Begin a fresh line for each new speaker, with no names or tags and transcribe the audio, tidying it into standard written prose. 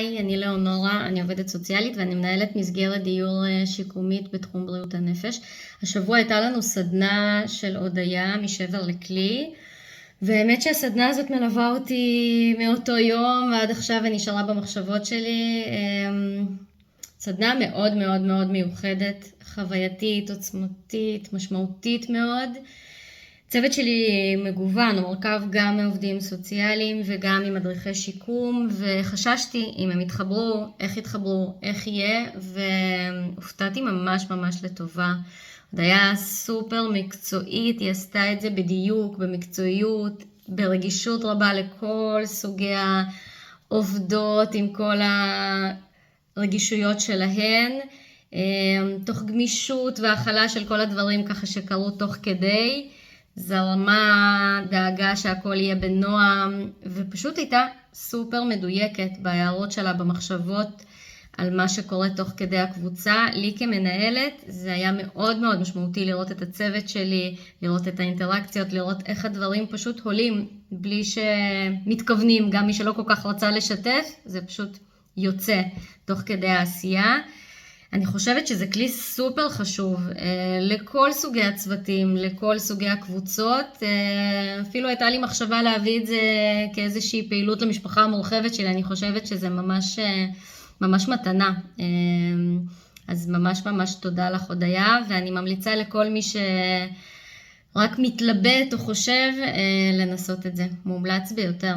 היי, אני לאונורה, אני עובדת סוציאלית ואני מנהלת מסגרת דיור שיקומית בתחום בריאות הנפש. השבוע הייתה לנו סדנה של הודיה משבר לכלי, והאמת שהסדנה הזאת מלווה אותי מאותו יום ועד עכשיו ונשארה במחשבות שלי. סדנה מאוד מאוד מאוד מיוחדת, חווייתית, עוצמתית, משמעותית מאוד. צוות שלי מגוון, הוא מורכב גם מעובדים סוציאליים וגם ממדריכי שיקום, וחששתי אם הם יתחברו, איך יהיה, והופתעתי ממש ממש לטובה. עוד היה סופר מקצועית, היא עשתה את זה בדיוק, במקצועיות, ברגישות רבה לכל סוגי העובדות עם כל הרגישויות שלהן, תוך גמישות והכלה של כל הדברים ככה שקרו תוך כדי. זרמה, דאגה שהכל יהיה בנועם, ופשוט הייתה סופר מדויקת בהערות שלה, במחשבות על מה שקורה תוך כדי הקבוצה. לי כמנהלת זה היה מאוד מאוד משמעותי לראות את הצוות שלי, לראות את האינטראקציות, לראות איך הדברים פשוט עולים בלי שמתכוונים, גם מי שלא כל כך רצה לשתף, זה פשוט יוצא תוך כדי העשייה. אני חושבת שזה כלי סופר חשוב לכל סוגי הצוותים, לכל סוגי הקבוצות. אפילו הייתה לי מחשבה להביא את זה כאיזושהי פעילות למשפחה המורחבת שלי. אני חושבת שזה ממש מתנה. אז ממש ממש תודה לך הודיה, ואני ממליצה לכל מי שרק מתלבט או חושב לנסות את זה. מומלץ ביותר.